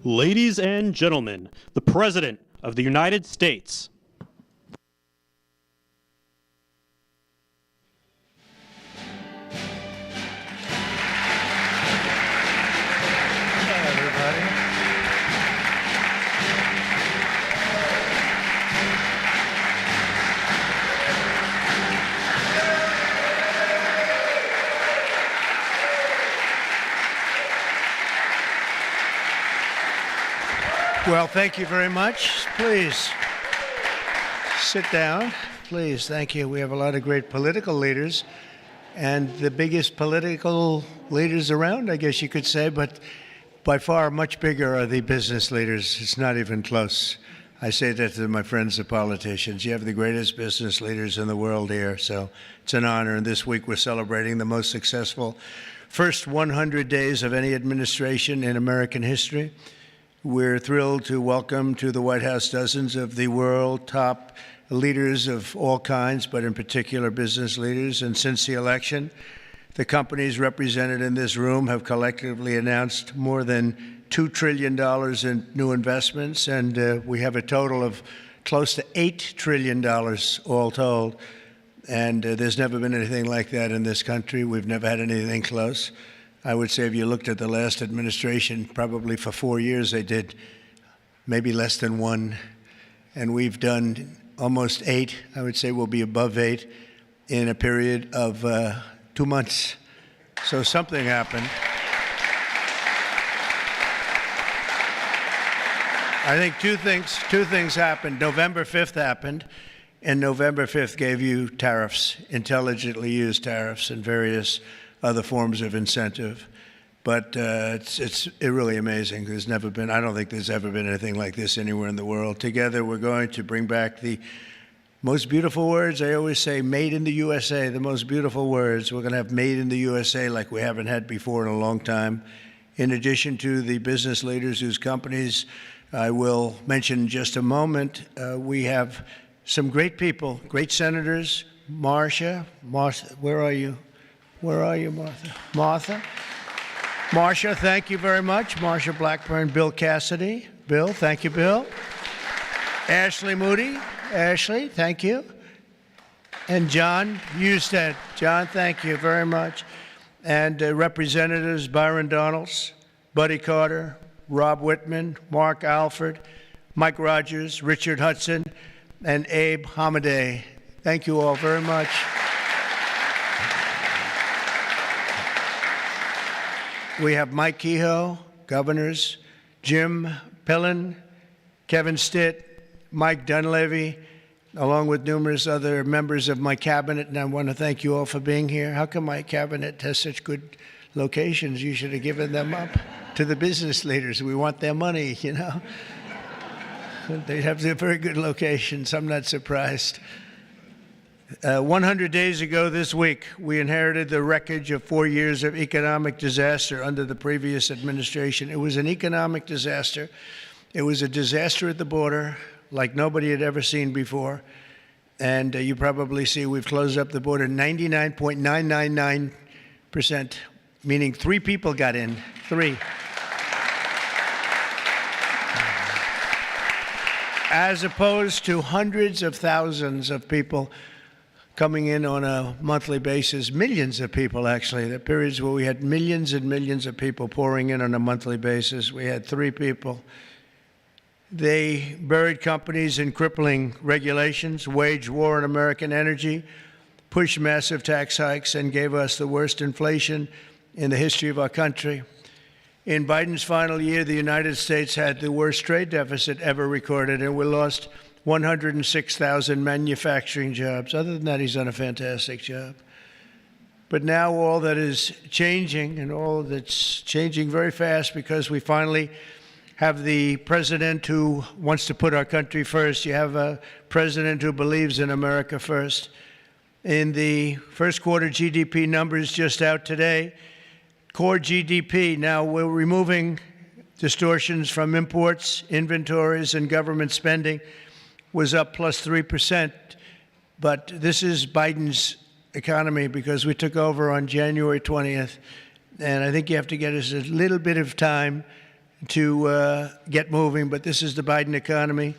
Ladies and gentlemen, the President of the United States. Well, thank you very much. Please sit down. Please, thank you. We have a lot of great political leaders and the biggest political leaders around, I guess you could say, but by far much bigger are the business leaders. It's not even close. I say that to my friends, the politicians. You have the greatest business leaders in the world here, so it's an honor. And this week we're celebrating the most successful first 100 days of any administration in American history. We're thrilled to welcome to the White House dozens of the world top leaders of all kinds, but in particular business leaders. And since the election, the companies represented in this room have collectively announced more than $2 trillion in new investments, and we have a total of close to $8 trillion all told. And there's never been anything like that in this country. We've never had anything close. I would say if you looked at the last administration, probably for 4 years they did maybe less than one. And we've done almost 8. I would say we'll be above 8 in a period of 2 months. So something happened. I think two things happened. November 5th happened, and November 5th gave you tariffs, intelligently used tariffs and various other forms of incentive. But it's really amazing. There's never been, I don't think there's ever been anything like this anywhere in the world. Together, we're going to bring back the most beautiful words. I always say made in the USA, the most beautiful words. We're going to have made in the USA like we haven't had before in a long time. In addition to the business leaders whose companies I will mention in just a moment, we have some great people, great senators. Marcia, where are you? Where are you, Martha? Marcia, thank you very much. Marcia Blackburn, Bill Cassidy. Bill, thank you, Bill. Ashley Moody. Ashley, thank you. And John Husted. John, thank you very much. And Representatives Byron Donalds, Buddy Carter, Rob Whitman, Mark Alford, Mike Rogers, Richard Hudson, and Abe Hamadeh. Thank you all very much. We have Mike Kehoe, governors, Jim Pillen, Kevin Stitt, Mike Dunleavy, along with numerous other members of my cabinet, and I want to thank you all for being here. How come my cabinet has such good locations? You should have given them up to the business leaders. We want their money, you know. They have very good locations. I'm not surprised. 100 days ago this week, we inherited the wreckage of 4 years of economic disaster under the previous administration. It was an economic disaster. It was a disaster at the border like nobody had ever seen before. And you probably see we've closed up the border 99.999%, meaning 3 people got in. 3. As opposed to hundreds of thousands of people coming in on a monthly basis, millions of people actually. There are periods where we had millions and millions of people pouring in on a monthly basis. We had 3 people. They buried companies in crippling regulations, waged war on American energy, pushed massive tax hikes, and gave us the worst inflation in the history of our country. In Biden's final year, the United States had the worst trade deficit ever recorded, and we lost 106,000 manufacturing jobs. Other than that, he's done a fantastic job. But now all that is changing, and all that's changing very fast because we finally have the president who wants to put our country first. You have a president who believes in America first. In the first quarter GDP numbers just out today, core GDP, now we're removing distortions from imports, inventories, and government spending, was up plus 3%. But this is Biden's economy because we took over on January 20th. And I think you have to get us a little bit of time to get moving, but this is the Biden economy.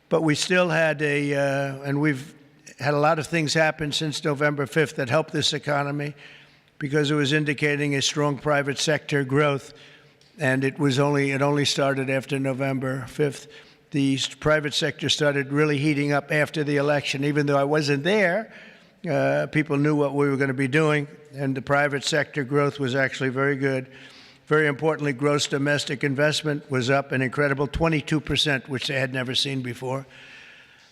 But we still had and we've had a lot of things happen since November 5th that helped this economy because it was indicating a strong private sector growth. And it only started after November 5th. The private sector started really heating up after the election. Even though I wasn't there, people knew what we were going to be doing, and the private sector growth was actually very good. Very importantly, gross domestic investment was up an incredible 22%, which they had never seen before.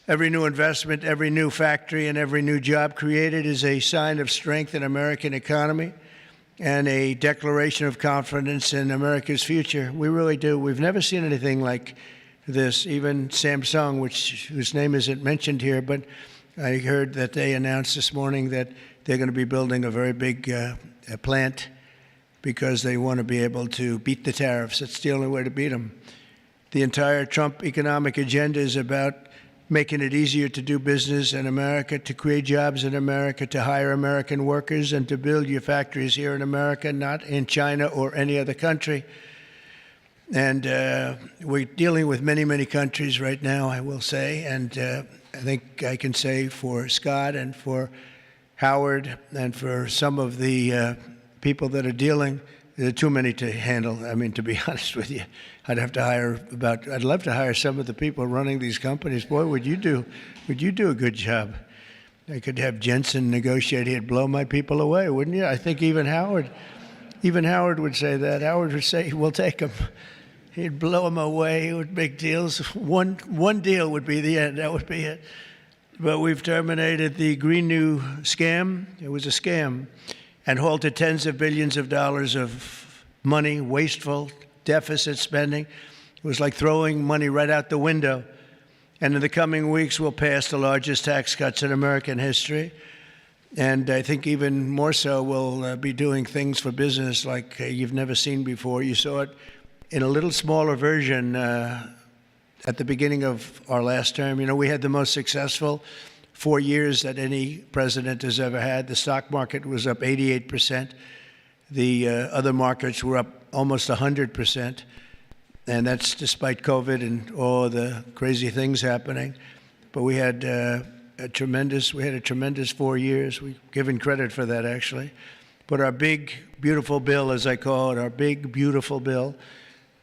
Every new investment, every new factory, and every new job created is a sign of strength in the American economy and a declaration of confidence in America's future. We really do. We've never seen anything like this. Even Samsung, whose name isn't mentioned here, but I heard that they announced this morning that they're going to be building a very big plant because they want to be able to beat the tariffs. It's the only way to beat them. The entire Trump economic agenda is about making it easier to do business in America, to create jobs in America, to hire American workers, and to build your factories here in America, not in China or any other country. And we're dealing with many, many countries right now, I will say. And I think I can say for Scott and for Howard and for some of the people that are dealing, there are too many to handle. I mean, to be honest with you, I'd love to hire some of the people running these companies. Boy, would you do a good job. I could have Jensen negotiate. He'd blow my people away, wouldn't you? I think even Howard would say that. Howard would say, we'll take them. He'd blow them away. He would make deals. One deal would be the end. That would be it. But we've terminated the Green New scam. It was a scam. And halted tens of billions of dollars of money, wasteful deficit spending. It was like throwing money right out the window. And in the coming weeks, we'll pass the largest tax cuts in American history. And I think even more so, we'll be doing things for business like you've never seen before. You saw it in a little smaller version at the beginning of our last term. You know, we had the most successful 4 years that any president has ever had. The stock market was up 88%. The other markets were up almost 100%. And that's despite COVID and all the crazy things happening. But we had a tremendous 4 years. We're given credit for that, actually. But our big, beautiful bill, as I call it, our big, beautiful bill,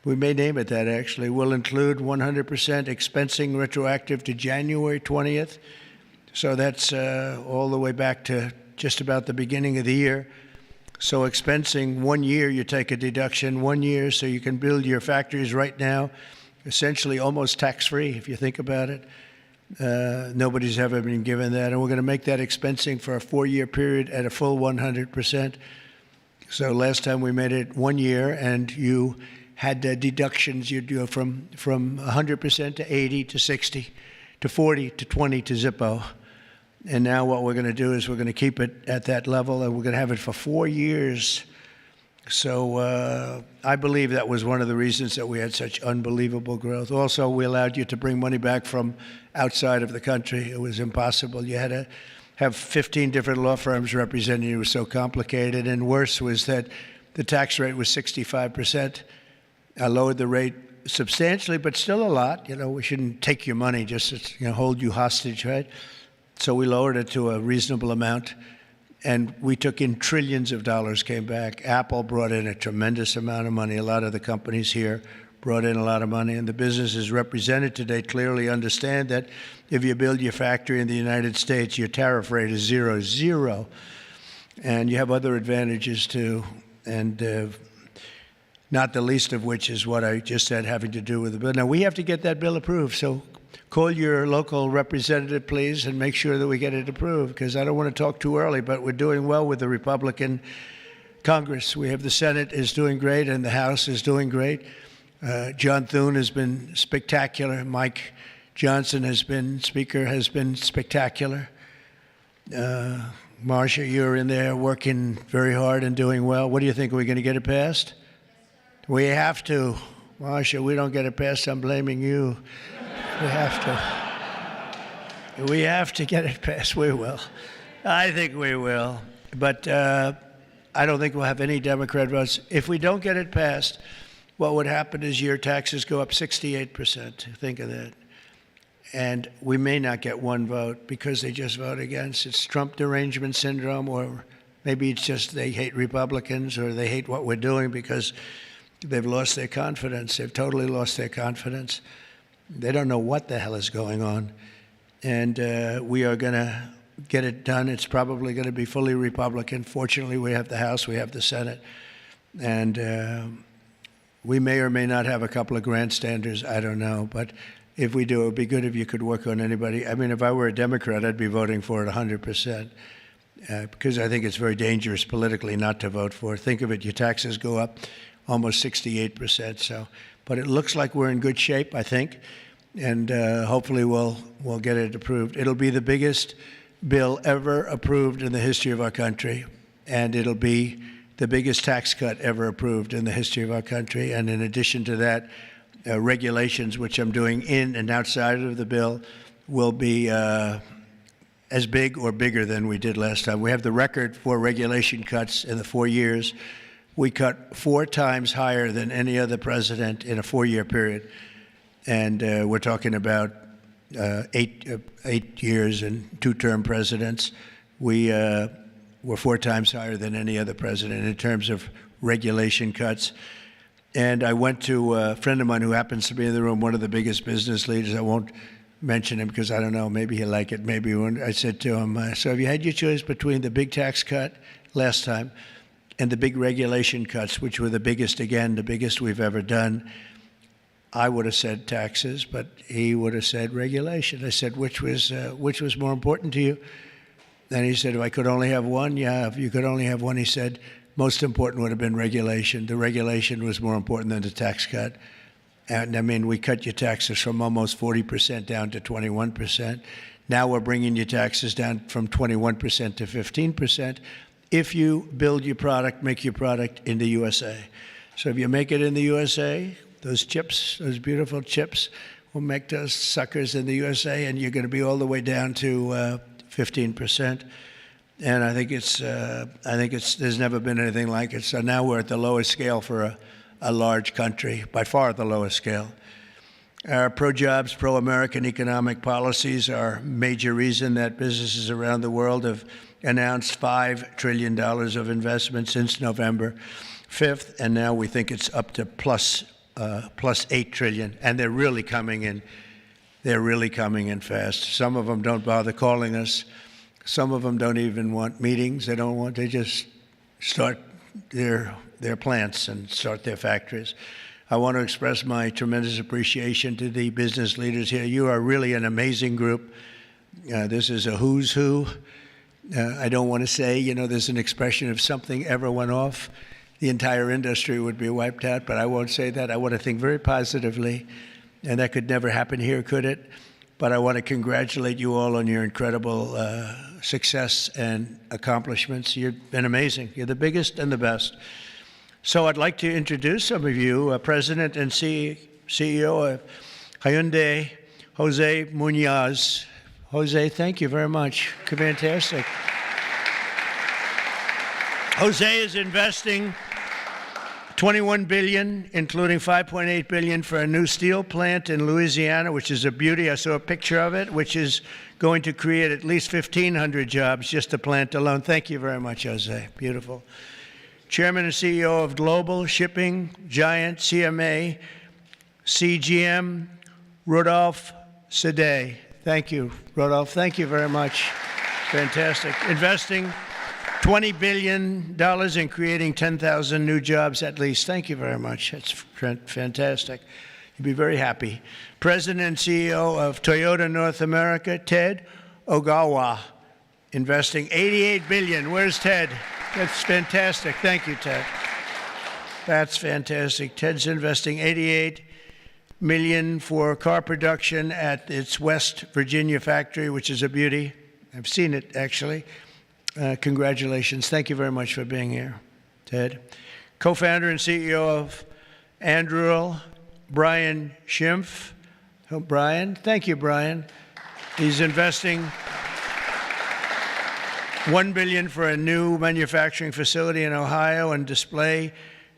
we may name it that, actually, will include 100% expensing retroactive to January 20th. So that's all the way back to just about the beginning of the year. So expensing 1 year, you take a deduction 1 year, so you can build your factories right now, essentially almost tax-free, if you think about it. Nobody's ever been given that. And we're going to make that expensing for a 4-year period at a full 100%. So last time we made it 1 year, and you had deductions. You'd go from 100% to 80 to 60 to 40 to 20 to Zippo. And now what we're going to do is we're going to keep it at that level, and we're going to have it for 4 years. So I believe that was one of the reasons that we had such unbelievable growth. Also, we allowed you to bring money back from outside of the country. It was impossible. You had to have 15 different law firms representing you. It was so complicated. And worse was that the tax rate was 65%. I lowered the rate substantially, but still a lot. You know, we shouldn't take your money just to hold you hostage, right? So we lowered it to a reasonable amount, and we took in trillions of dollars, came back. Apple brought in a tremendous amount of money. A lot of the companies here brought in a lot of money, and the businesses represented today clearly understand that if you build your factory in the United States, your tariff rate is 0, and you have other advantages too, and not the least of which is what I just said, having to do with the bill. Now, we have to get that bill approved, so call your local representative, please, and make sure that we get it approved, because I don't want to talk too early, but we're doing well with the Republican Congress. We have the Senate is doing great, and the House is doing great. John Thune has been spectacular. Mike Johnson has been spectacular. Marcia, you're in there working very hard and doing well. What do you think? Are we going to get it passed? We have to. Marcia, we don't get it passed, I'm blaming you. We have to. We have to get it passed. We will. I think we will. But I don't think we'll have any Democrat votes. If we don't get it passed, what would happen is your taxes go up 68%. Think of that. And we may not get one vote because they just vote against. It's Trump derangement syndrome, or maybe it's just they hate Republicans, or they hate what we're doing because they've lost their confidence. They've totally lost their confidence. They don't know what the hell is going on. And we are going to get it done. It's probably going to be fully Republican. Fortunately, we have the House, we have the Senate. And we may or may not have a couple of grandstanders, I don't know. But if we do, it would be good if you could work on anybody. I mean, if I were a Democrat, I'd be voting for it 100%, because I think it's very dangerous politically not to vote for it. Think of it, your taxes go up almost 68%. So, but it looks like we're in good shape, I think, and hopefully we'll get it approved. It'll be the biggest bill ever approved in the history of our country, and it'll be the biggest tax cut ever approved in the history of our country. And in addition to that, regulations, which I'm doing in and outside of the bill, will be as big or bigger than we did last time. We have the record for regulation cuts in the 4 years. We cut 4 times higher than any other president in a 4-year period. And we're talking about 8 years and 2-term presidents. We're 4 times higher than any other president in terms of regulation cuts. And I went to a friend of mine who happens to be in the room, one of the biggest business leaders. I won't mention him because I don't know, maybe he'll like it, maybe he won't. I said to him, so if you had your choice between the big tax cut last time and the big regulation cuts, which were the biggest, again, the biggest we've ever done, I would have said taxes, but he would have said regulation. I said, which was more important to you? And he said, if I could only have one, yeah, if you could only have one, he said, most important would have been regulation. The regulation was more important than the tax cut. And I mean, we cut your taxes from almost 40% down to 21%. Now we're bringing your taxes down from 21% to 15% if you build your product, make your product in the USA. So if you make it in the USA, those chips, those beautiful chips, will make those suckers in the USA, and you're going to be all the way down to 15%. And I think there's never been anything like it. So now we're at the lowest scale for a large country, by far the lowest scale. Our pro-jobs, pro-American economic policies are a major reason that businesses around the world have announced $5 trillion of investment since November 5th, and now we think it's up to plus $8 trillion, and they're really coming in. They're really coming in fast. Some of them don't bother calling us. Some of them don't even want meetings. They just start their plants and start their factories. I want to express my tremendous appreciation to the business leaders here. You are really an amazing group. This is a who's who. I don't want to say, there's an expression if something ever went off, the entire industry would be wiped out, but I won't say that. I want to think very positively, and that could never happen here, could it? But I want to congratulate you all on your incredible success and accomplishments. You've been amazing. You're the biggest and the best. So I'd like to introduce some of you, President and CEO of Hyundai, Jose Munoz. Jose, thank you very much. Fantastic. Jose is investing $21 billion, including $5.8 billion for a new steel plant in Louisiana, which is a beauty. I saw a picture of it, which is going to create at least 1,500 jobs, just the plant alone. Thank you very much, Jose. Beautiful. Chairman and CEO of global shipping giant CMA CGM, Rodolphe Sade. Thank you, Rodolphe. Thank you very much. Fantastic. Investing $20 billion in creating 10,000 new jobs at least. Thank you very much. That's fantastic. You'll be very happy. President and CEO of Toyota North America, Ted Ogawa, investing $88 billion. Where's Ted? That's fantastic. Thank you, Ted. That's fantastic. Ted's investing $88 million for car production at its West Virginia factory, which is a beauty. I've seen it, actually. Congratulations. Thank you very much for being here, Ted. Co-founder and CEO of Anduril, Brian Schimpf. Oh, Brian. Thank you, Brian. He's investing $1 billion for a new manufacturing facility in Ohio and display.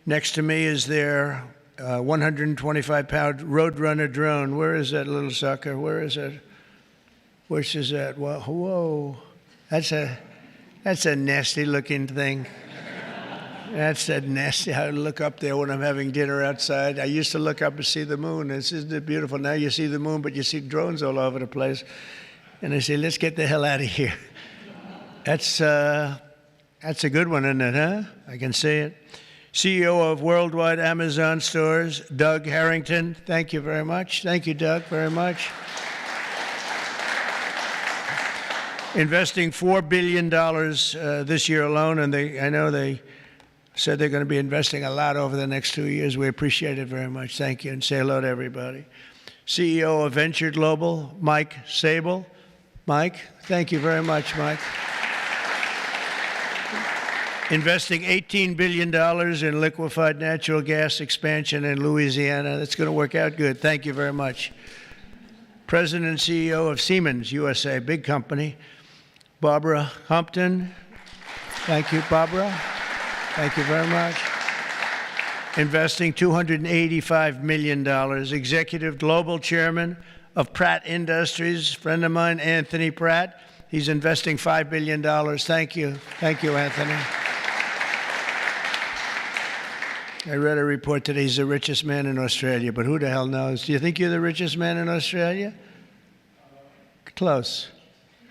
Next to me is their 125-pound Roadrunner drone. Where is that little sucker? Where is it? Which is that? Whoa. That's a nasty-looking thing. That's a nasty. I look up there when I'm having dinner outside. I used to look up and see the moon. Isn't it beautiful? Now you see the moon, but you see drones all over the place. And I say, let's get the hell out of here. That's a good one, isn't it, huh? I can see it. CEO of Worldwide Amazon Stores, Doug Harrington. Thank you very much. Thank you, Doug, very much. Investing $4 billion this year alone, and I know they said they're going to be investing a lot over the next 2 years. We appreciate it very much. Thank you, and say hello to everybody. CEO of Venture Global, Mike Sable. Mike, thank you very much, Mike. Investing $18 billion in liquefied natural gas expansion in Louisiana. That's going to work out good. Thank you very much. President and CEO of Siemens USA, big company, Barbara Humpton. Thank you, Barbara. Thank you very much. Investing $285 million. Executive Global Chairman of Pratt Industries, friend of mine, Anthony Pratt. He's investing $5 billion. Thank you. Thank you, Anthony. I read a report today he's the richest man in Australia, but who the hell knows? Do you think you're the richest man in Australia? Close.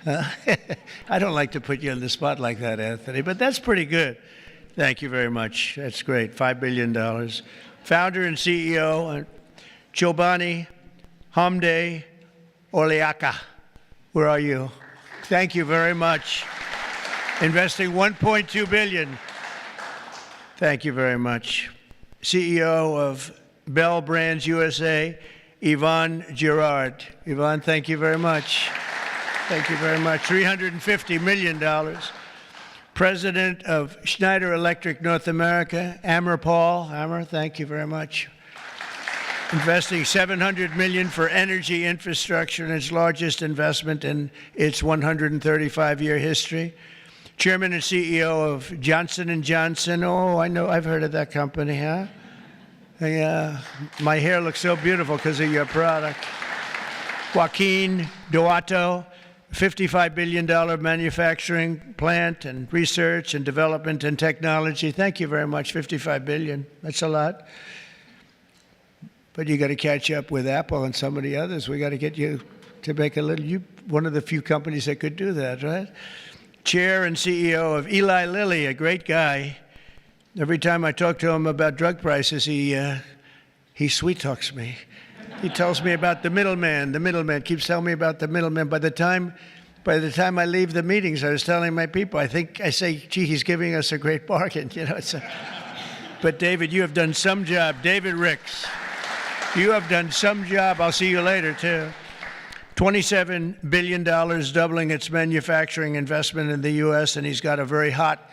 I don't like to put you on the spot like that, Anthony, but that's pretty good. Thank you very much. That's great. $5 billion. Founder and CEO, Chobani Hamde Oliaka. Where are you? Thank you very much. Investing $1.2 billion. Thank you very much. CEO of Bell Brands USA, Yvonne Girard. Yvonne, thank you very much. Thank you very much. $350 million. President of Schneider Electric North America, Amar Paul. Amar, thank you very much. Investing $700 million for energy infrastructure in its largest investment in its 135-year history. Chairman and CEO of Johnson & Johnson. Oh, I know, I've heard of that company, huh? My hair looks so beautiful because of your product. Joaquin Duato, $55 billion manufacturing plant and research and development and technology. Thank you very much, $55 billion. That's a lot. But you got to catch up with Apple and some of the others. We got to get you to make a little, one of the few companies that could do that, right? Chair and CEO of Eli Lilly, a great guy. Every time I talk to him about drug prices, he sweet talks me. He tells me about the middleman. The middleman keeps telling me about the middleman. By the time I leave the meetings, I was telling my people, I say, gee, he's giving us a great bargain. You know, but David, you have done some job. David Ricks, you have done some job. I'll see you later, too. $27 billion, doubling its manufacturing investment in the U.S., and he's got a very hot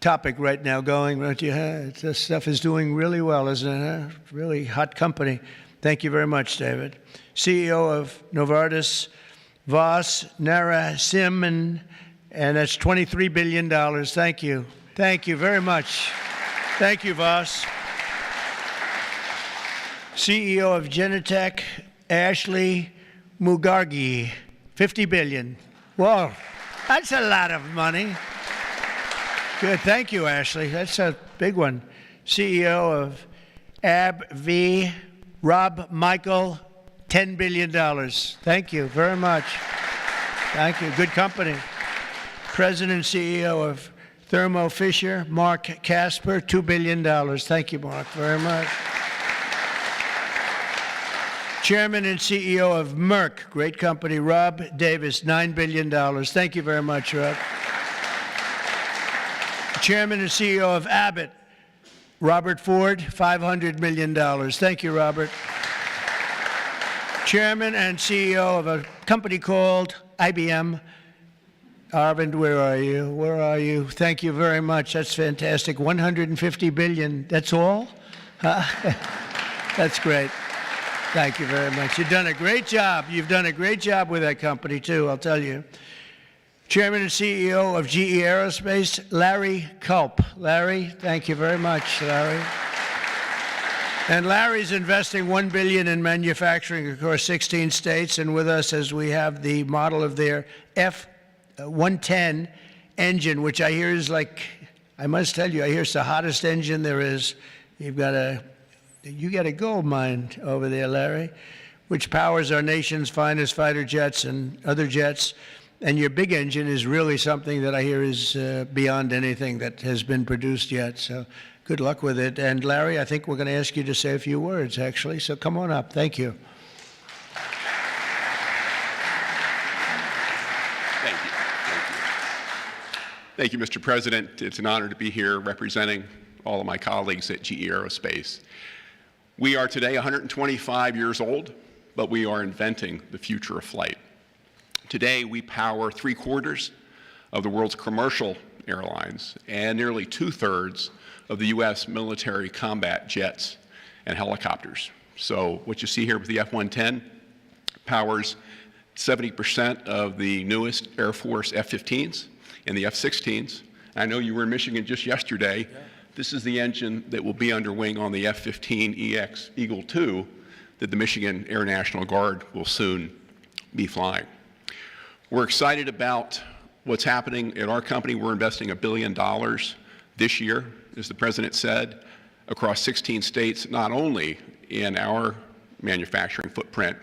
topic right now going, don't you? This stuff is doing really well, isn't it? Really hot company. Thank you very much, David. CEO of Novartis, Vas Narasimhan, and that's $23 billion. Thank you. Thank you very much. Thank you, Vas. CEO of Genentech, Ashley Mugargi, $50 billion. Whoa, that's a lot of money. Good, thank you, Ashley. That's a big one. CEO of AbbVie, Rob Michael, $10 billion. Thank you very much. Thank you, good company. President and CEO of Thermo Fisher, Mark Casper, $2 billion. Thank you, Mark, very much. Chairman and CEO of Merck, great company, Rob Davis, $9 billion. Thank you very much, Rob. Chairman and CEO of Abbott, Robert Ford, $500 million. Thank you, Robert. Chairman and CEO of a company called IBM. Arvind, where are you? Where are you? Thank you very much. That's fantastic. $150 billion. That's all? That's great. Thank you very much. You've done a great job. You've done a great job with that company, too, I'll tell you. Chairman and CEO of GE Aerospace, Larry Culp. Larry, thank you very much, Larry. And Larry's investing $1 billion in manufacturing across 16 states, and with us as we have the model of their F-110 engine, which I hear is like, I must tell you, I hear it's the hottest engine there is. You got a gold mine over there, Larry, which powers our nation's finest fighter jets and other jets. And your big engine is really something that I hear is beyond anything that has been produced yet. So good luck with it. And Larry, I think we're going to ask you to say a few words, actually. So come on up. Thank you. Thank you. Thank you, Mr. President. It's an honor to be here representing all of my colleagues at GE Aerospace. We are today 125 years old, but we are inventing the future of flight. Today, we power 3/4 of the world's commercial airlines and nearly 2/3 of the U.S. military combat jets and helicopters. So what you see here with the F-110 powers 70% of the newest Air Force F-15s and the F-16s. I know you were in Michigan just yesterday. Yeah. This is the engine that will be under wing on the F-15EX Eagle II that the Michigan Air National Guard will soon be flying. We're excited about what's happening at our company. We're investing $1 billion this year, as the President said, across 16 states, not only in our manufacturing footprint,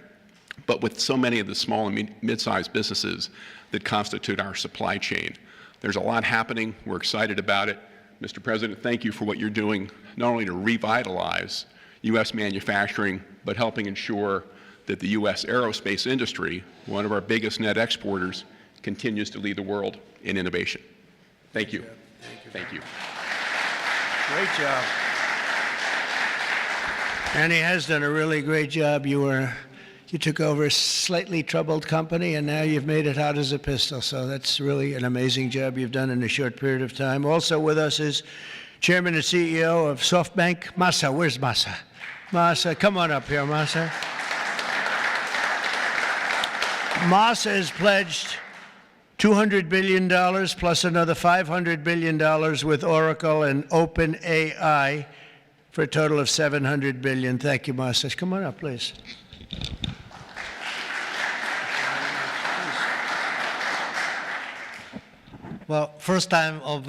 but with so many of the small and mid-sized businesses that constitute our supply chain. There's a lot happening. We're excited about it. Mr. President, thank you for what you're doing, not only to revitalize U.S. manufacturing, but helping ensure that the U.S. aerospace industry, one of our biggest net exporters, continues to lead the world in innovation. Thank you. Thank you. Great job. And he has done a really great job. You took over a slightly troubled company, and now you've made it hot as a pistol. So that's really an amazing job you've done in a short period of time. Also with us is Chairman and CEO of SoftBank, Masa. Where's Masa? Masa, come on up here, Masa. Masa has pledged $200 billion plus another $500 billion with Oracle and OpenAI for a total of $700 billion. Thank you, Masa. Come on up, please. Well, first time of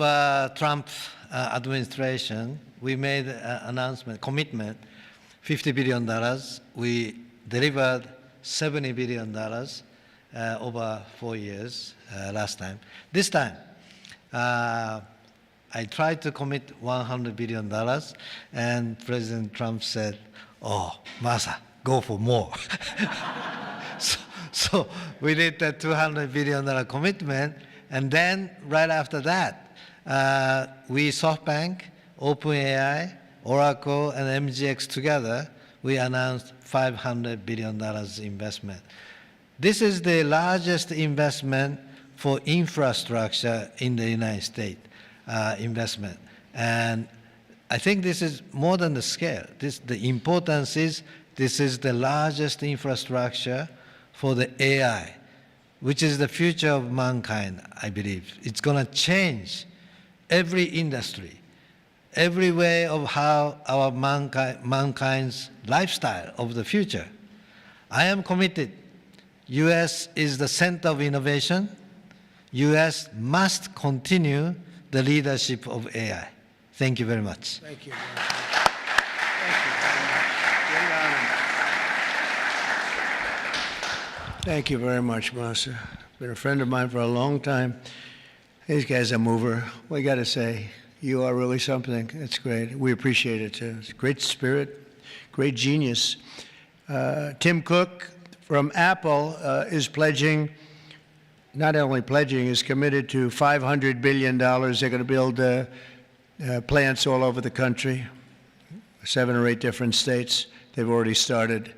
Trump administration, we made an announcement, commitment, $50 billion. We delivered $70 billion over 4 years last time. This time, I tried to commit $100 billion, and President Trump said, "Oh, Masa, go for more." so we did the $200 billion commitment, and then right after that, we SoftBank, OpenAI, Oracle, and MGX together, we announced $500 billion investment. This is the largest investment for infrastructure in the United States, investment. And I think this is more than the scale. The importance is this is the largest infrastructure for the AI, which is the future of mankind, I believe. It's going to change every industry, every way of how our mankind's lifestyle of the future. I am committed. U.S. is the center of innovation. U.S. must continue the leadership of AI. Thank you very much. Thank you. Thank you very much. Great honor. Thank you very much, Masa. Been a friend of mine for a long time. These guys are a mover. We got to say, you are really something. It's great. We appreciate it too. It's great spirit, great genius. Tim Cook from Apple is pledging, not only pledging, is committed to $500 billion. They're going to build plants all over the country, 7 or 8 different states. They've already started.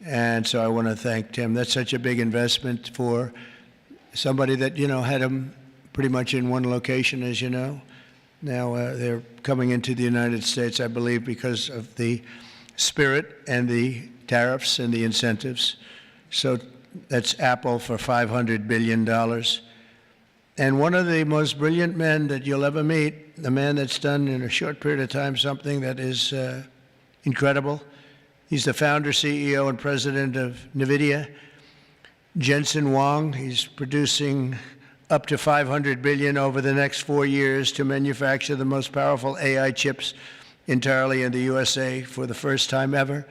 And so I want to thank Tim. That's such a big investment for somebody that, had them pretty much in one location, as you know. Now they're coming into the United States, I believe, because of the spirit and the tariffs and the incentives. So that's Apple for $500 billion. And one of the most brilliant men that you'll ever meet, the man that's done in a short period of time something that is incredible. He's the founder, CEO, and president of NVIDIA. Jensen Huang, he's producing up to 500 billion over the next 4 years to manufacture the most powerful AI chips entirely in the USA for the first time ever.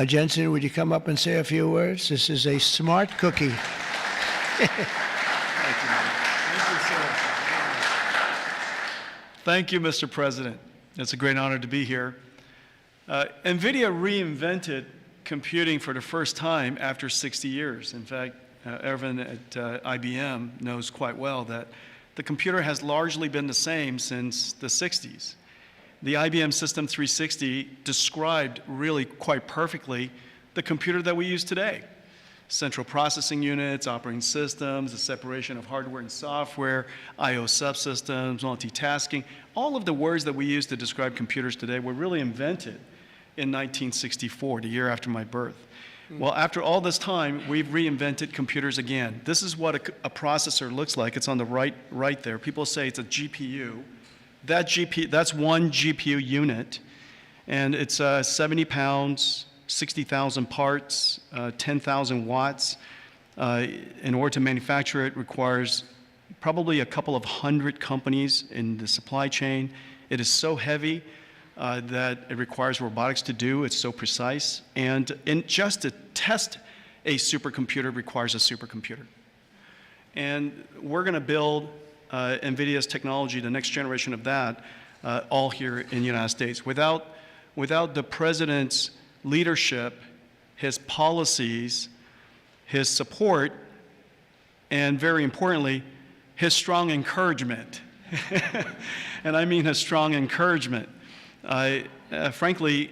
Jensen, would you come up and say a few words? This is a smart cookie. Thank you, Mr. President. It's a great honor to be here. NVIDIA reinvented computing for the first time after 60 years. In fact, Ervin at IBM knows quite well that the computer has largely been the same since the 60s. The IBM System 360 described really quite perfectly the computer that we use today. Central processing units, operating systems, the separation of hardware and software, I/O subsystems, multitasking. All of the words that we use to describe computers today were really invented in 1964, the year after my birth. Well, after all this time, we've reinvented computers again. This is what a processor looks like. It's on the right there. People say it's a GPU. That's one GPU unit, and it's 70 pounds, 60,000 parts, 10,000 watts. In order to manufacture it requires probably a couple of hundred companies in the supply chain. It is so heavy that it requires robotics to do. It's so precise. And just to test a supercomputer requires a supercomputer. And we're going to build NVIDIA's technology, the next generation of that, all here in the United States. Without the president's leadership, his policies, his support, and very importantly, his strong encouragement. And I mean his strong encouragement. Frankly,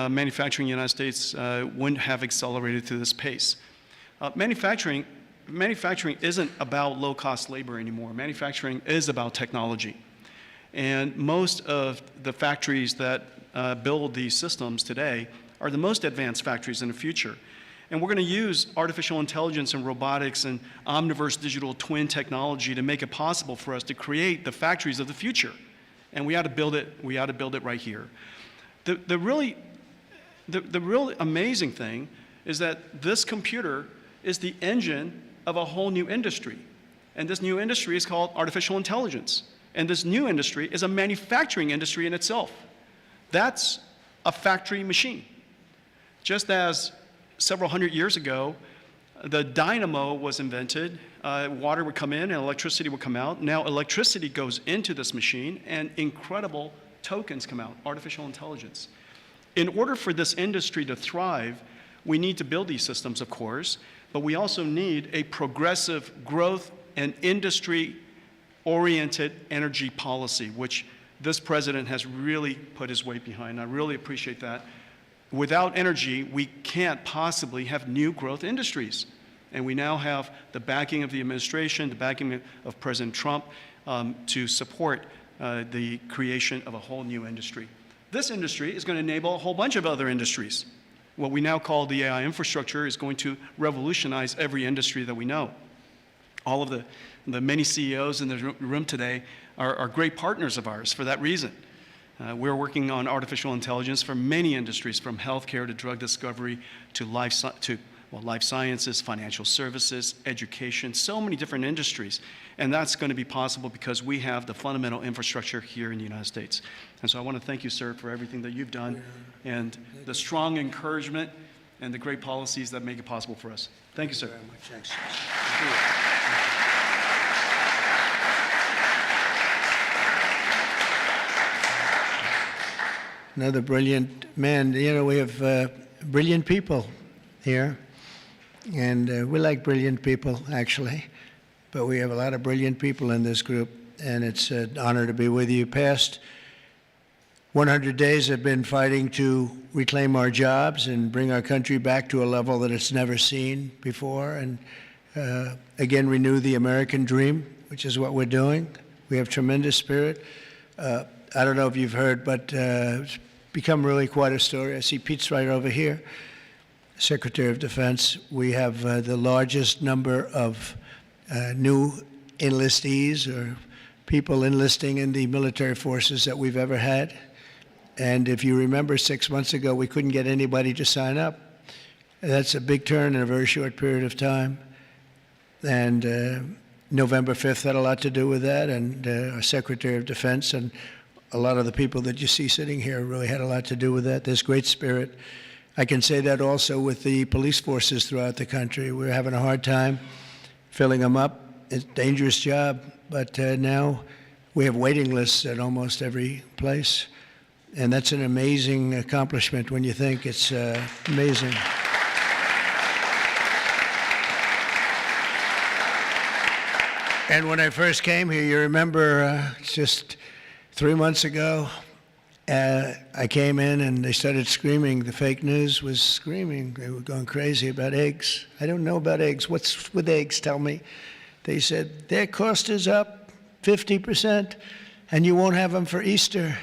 manufacturing in the United States wouldn't have accelerated to this pace. Manufacturing isn't about low-cost labor anymore. Manufacturing is about technology. And most of the factories that build these systems today are the most advanced factories in the future. And we're going to use artificial intelligence and robotics and omniverse digital twin technology to make it possible for us to create the factories of the future. And we ought to build it. We ought to build it right here. The really amazing thing is that this computer is the engine of a whole new industry. And this new industry is called artificial intelligence. And this new industry is a manufacturing industry in itself. That's a factory machine. Just as several hundred years ago, the dynamo was invented, water would come in and electricity would come out. Now electricity goes into this machine and incredible tokens come out, artificial intelligence. In order for this industry to thrive, we need to build these systems, of course, but we also need a progressive growth and industry-oriented energy policy, which this president has really put his weight behind. I really appreciate that. Without energy, we can't possibly have new growth industries. And we now have the backing of the administration, the backing of President Trump to support the creation of a whole new industry. This industry is going to enable a whole bunch of other industries. What we now call the AI infrastructure is going to revolutionize every industry that we know. All of the many CEOs in the room today are great partners of ours for that reason. We're working on artificial intelligence for many industries, from healthcare to drug discovery to life sciences, financial services, education, so many different industries. And that's going to be possible because we have the fundamental infrastructure here in the United States. And so I want to thank you, sir, for everything that you've done and the strong encouragement and the great policies that make it possible for us. Thank you, sir. Very much. Thanks. Another brilliant man. You know, we have brilliant people here, and we like brilliant people, actually, but we have a lot of brilliant people in this group, and it's an honor to be with you. Past 100 days have been fighting to reclaim our jobs and bring our country back to a level that it's never seen before, and again renew the American dream, which is what we're doing. We have tremendous spirit. I don't know if you've heard, but it's become really quite a story. I see Pete's right over here, Secretary of Defense. We have the largest number of new enlistees or people enlisting in the military forces that we've ever had. And if you remember 6 months ago, we couldn't get anybody to sign up. That's a big turn in a very short period of time. And November 5th had a lot to do with that, and our Secretary of Defense and a lot of the people that you see sitting here really had a lot to do with that. There's great spirit. I can say that also with the police forces throughout the country. We're having a hard time filling them up. It's a dangerous job, but now we have waiting lists at almost every place. And that's an amazing accomplishment when you think. It's amazing. And when I first came here, you remember just 3 months ago, I came in and they started screaming. The fake news was screaming. They were going crazy about eggs. I don't know about eggs. What's with eggs? Tell me. They said, their cost is up 50%, and you won't have them for Easter.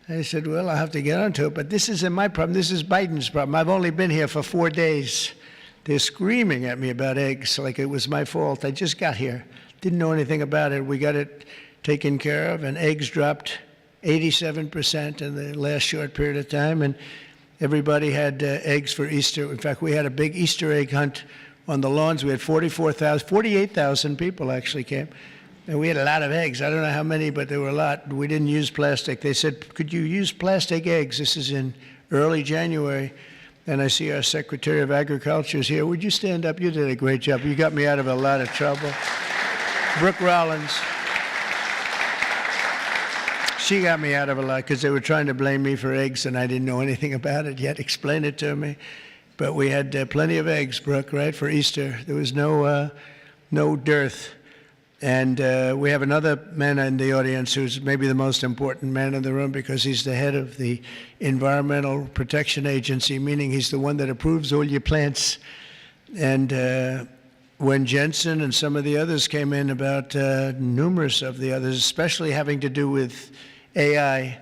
I said, well, I'll have to get onto it, but this isn't my problem. This is Biden's problem. I've only been here for 4 days. They're screaming at me about eggs like it was my fault. I just got here. Didn't know anything about it. We got it taken care of, and eggs dropped 87% in the last short period of time, and everybody had eggs for Easter. In fact, we had a big Easter egg hunt on the lawns. We had 48,000 people actually came, and we had a lot of eggs. I don't know how many, but there were a lot. We didn't use plastic. They said, could you use plastic eggs? This is in early January, and I see our Secretary of Agriculture is here. Would you stand up? You did a great job. You got me out of a lot of trouble. Brooke Rollins. She got me out of a lot because they were trying to blame me for eggs, and I didn't know anything about it yet. Explain it to me. But we had plenty of eggs, Brooke, right, for Easter. There was no dearth. And we have another man in the audience who's maybe the most important man in the room because he's the head of the Environmental Protection Agency, meaning he's the one that approves all your plants. And when Jensen and some of the others came in about numerous of the others, especially having to do with AI,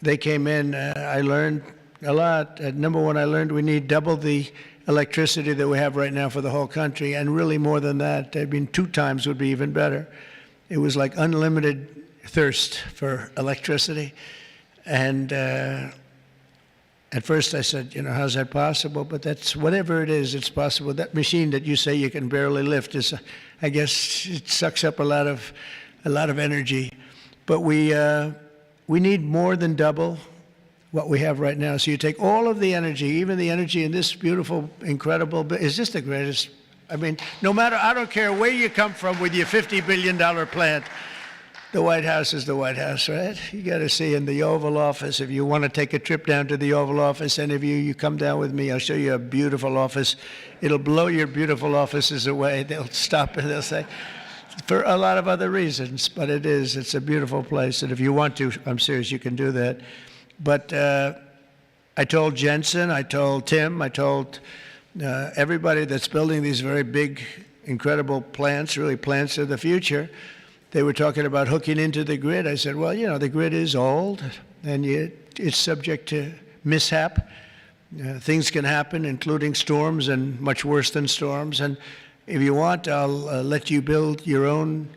they came in, I learned a lot. Number one, I learned we need double the electricity that we have right now for the whole country, and really more than that. I mean, 2 times would be even better. It was like unlimited thirst for electricity. And at first I said, you know, how's that possible? But that's, whatever it is, it's possible. That machine that you say you can barely lift is, I guess, it sucks up a lot of energy. But we need more than double what we have right now. So you take all of the energy, even the energy in this beautiful, incredible, is this the greatest? I mean, no matter, I don't care where you come from with your $50 billion plant, the White House is the White House, right? You got to see in the Oval Office. If you want to take a trip down to the Oval Office, any of you come down with me. I'll show you a beautiful office. It'll blow your beautiful offices away. They'll stop and they'll say, for a lot of other reasons, but it's a beautiful place. And if you want to, I'm serious, you can do that. But I told Jensen, I told Tim, I told everybody that's building these very big, incredible plants, really plants of the future. They were talking about hooking into the grid. I said, well, you know, the grid is old, and it's subject to mishap. Things can happen, including storms and much worse than storms. And if you want, I'll let you build your own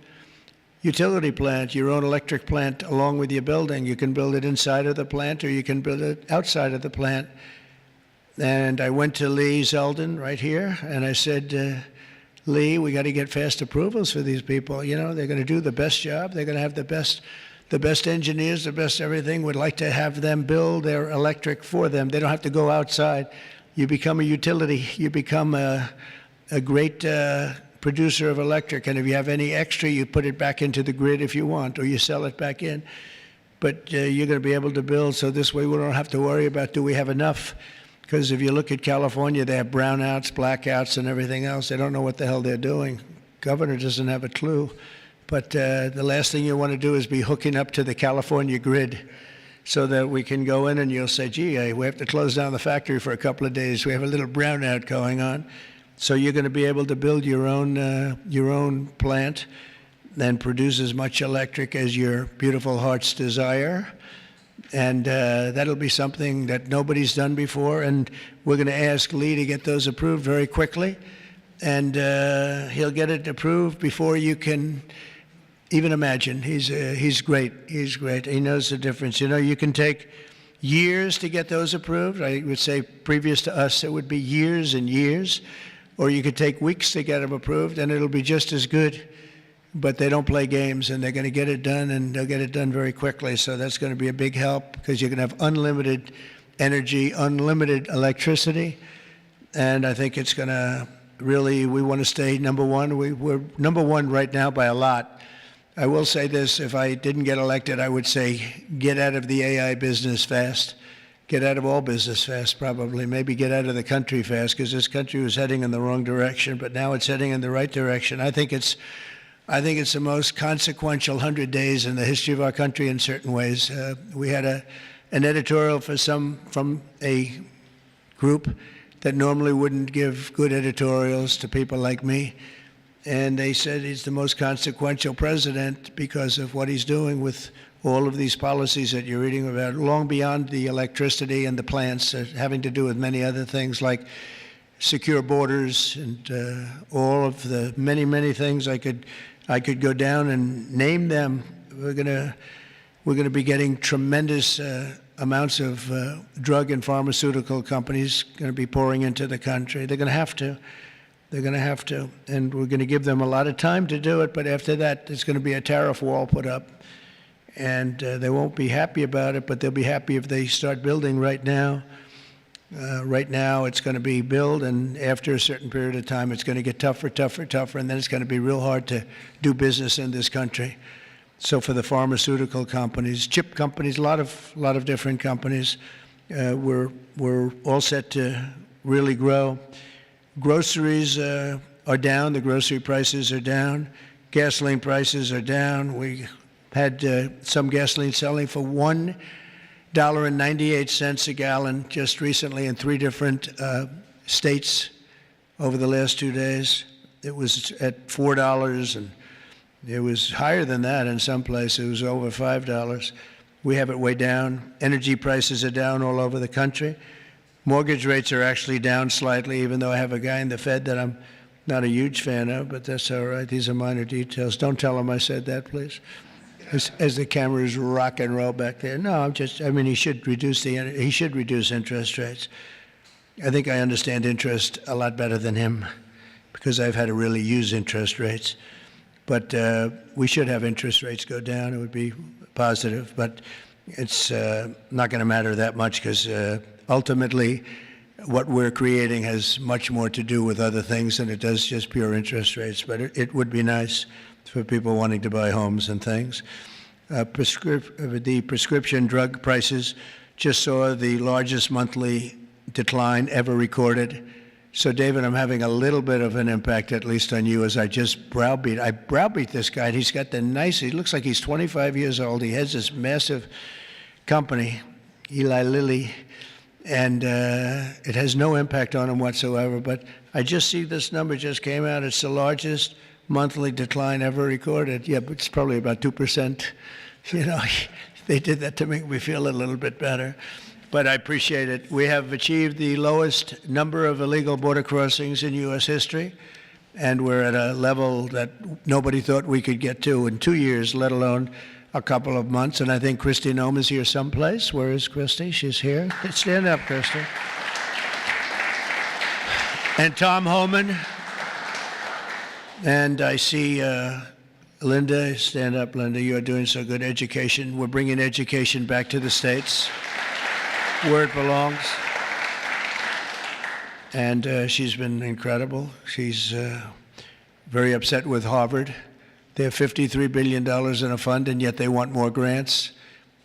utility plant, your own electric plant along with your building. You can build it inside of the plant or you can build it outside of the plant. And I went to Lee Zeldin right here, and I said, Lee, we got to get fast approvals for these people. You know, they're going to do the best job. They're going to have the best engineers, the best everything. We'd like to have them build their electric for them. They don't have to go outside. You become a utility. You become a great producer of electric, and if you have any extra, you put it back into the grid if you want, or you sell it back in. But you're going to be able to build, so this way we don't have to worry about, do we have enough? Because if you look at California, they have brownouts, blackouts, and everything else. They don't know what the hell they're doing. Governor doesn't have a clue. But the last thing you want to do is be hooking up to the California grid so that we can go in and you'll say, gee, we have to close down the factory for a couple of days. We have a little brownout going on. So you're going to be able to build your own plant and produce as much electric as your beautiful heart's desire. And that'll be something that nobody's done before. And we're going to ask Lee to get those approved very quickly. And he'll get it approved before you can even imagine. He's great. He's great. He knows the difference. You know, you can take years to get those approved. I would say previous to us, it would be years and years. Or you could take weeks to get them approved, and it'll be just as good. But they don't play games, and they're going to get it done, and they'll get it done very quickly. So that's going to be a big help because you're going to have unlimited energy, unlimited electricity. And I think it's going to really, we want to stay number one. We're number one right now by a lot. I will say this, if I didn't get elected, I would say get out of the AI business fast. Get out of all business fast, probably. Maybe get out of the country fast, because this country was heading in the wrong direction, but now it's heading in the right direction. I think it's the most consequential 100 days in the history of our country in certain ways. We had an editorial from a group that normally wouldn't give good editorials to people like me. And they said he's the most consequential president because of what he's doing with all of these policies that you're reading about, long beyond the electricity and the plants, having to do with many other things like secure borders and all of the many, many things I could go down and name them. We're gonna be getting tremendous amounts of drug and pharmaceutical companies going to be pouring into the country. They're going to have to. They're going to have to, and we're going to give them a lot of time to do it, but after that, there's going to be a tariff wall put up, and they won't be happy about it, but they'll be happy if they start building right now. Right now, it's going to be build, and after a certain period of time, it's going to get tougher, tougher, tougher, and then it's going to be real hard to do business in this country. So for the pharmaceutical companies, chip companies, a lot of different companies, we're all set to really grow. Groceries are down. The grocery prices are down. Gasoline prices are down. We had some gasoline selling for $1.98 a gallon just recently in 3 different states over the last 2 days. It was at $4, and it was higher than that in some places. It was over $5. We have it way down. Energy prices are down all over the country. Mortgage rates are actually down slightly, even though I have a guy in the Fed that I'm not a huge fan of, but that's all right. These are minor details. Don't tell him I said that, please. As the cameras rock and roll back there. No, he should reduce interest rates. I think I understand interest a lot better than him because I've had to really use interest rates. But we should have interest rates go down. It would be positive, but it's not going to matter that much because ultimately, what we're creating has much more to do with other things than it does just pure interest rates. But it would be nice for people wanting to buy homes and things. The prescription drug prices just saw the largest monthly decline ever recorded. So, David, I'm having a little bit of an impact, at least on you, as I just browbeat. I browbeat this guy, and he's got he looks like he's 25 years old. He has this massive company, Eli Lilly, and it has no impact on him whatsoever. But I just see this number just came out. It's the largest monthly decline ever recorded. Yeah, but it's probably about 2%. You know, they did that to make me feel a little bit better. But I appreciate it. We have achieved the lowest number of illegal border crossings in U.S. history, and we're at a level that nobody thought we could get to in 2 years, let alone a couple of months. And I think Kristi Noem is here someplace. Where is Kristi? She's here. Stand up, Kristi. And Tom Homan. And I see Linda. Stand up, Linda. You're doing so good. Education. We're bringing education back to the States, where it belongs. And she's been incredible. She's very upset with Harvard. They have $53 billion in a fund, and yet they want more grants.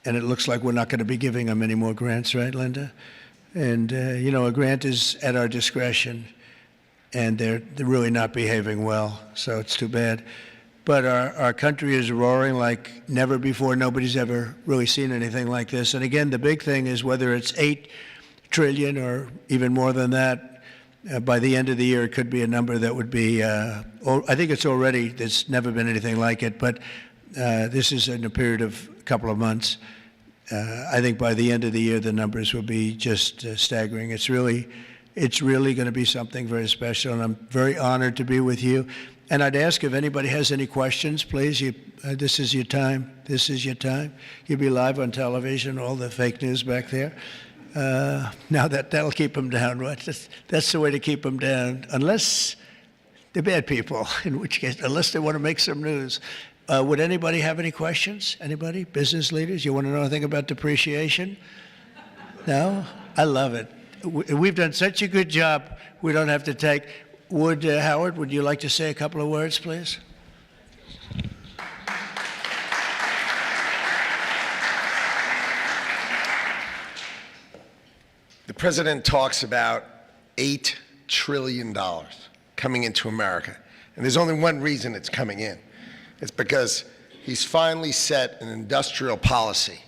And it looks like we're not going to be giving them any more grants, right, Linda? And, you know, a grant is at our discretion, and they're really not behaving well, so it's too bad. But our country is roaring like never before. Nobody's ever really seen anything like this. And again, the big thing is whether it's $8 trillion or even more than that, by the end of the year, it could be a number that would be, I think it's already, there's never been anything like it, but this is in a period of a couple of months. I think by the end of the year, the numbers will be just staggering. It's really going to be something very special, and I'm very honored to be with you. And I'd ask if anybody has any questions, please. This is your time. This is your time. You'll be live on television, all the fake news back there. Now that'll keep them down, right? That's the way to keep them down, unless they're bad people, in which case, unless they want to make some news. Would anybody have any questions? Anybody? Business leaders? You want to know anything about depreciation? No? I love it. We've done such a good job, we don't have to take. Howard, would you like to say a couple of words, please? The president talks about $8 trillion coming into America. And there's only one reason it's coming in. It's because he's finally set an industrial policy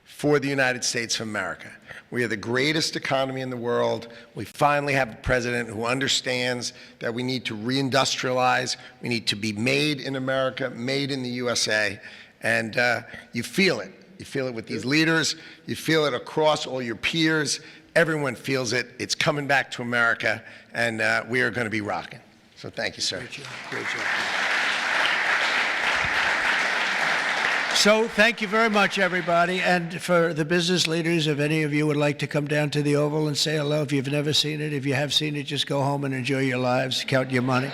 for the United States of America. We are the greatest economy in the world. We finally have a president who understands that we need to reindustrialize. We need to be made in America, made in the USA. And you feel it. You feel it with these leaders. You feel it across all your peers. Everyone feels it. It's coming back to America, and we are going to be rocking. So thank you, sir. Great job. Great job. So thank you very much, everybody. And for the business leaders, if any of you would like to come down to the Oval and say hello, if you've never seen it, if you have seen it, just go home and enjoy your lives, count your money.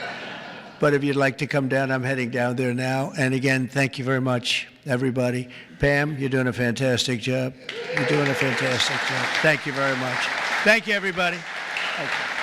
But if you'd like to come down, I'm heading down there now. And again, thank you very much, everybody. Pam, you're doing a fantastic job. You're doing a fantastic job. Thank you very much. Thank you, everybody. Thank you.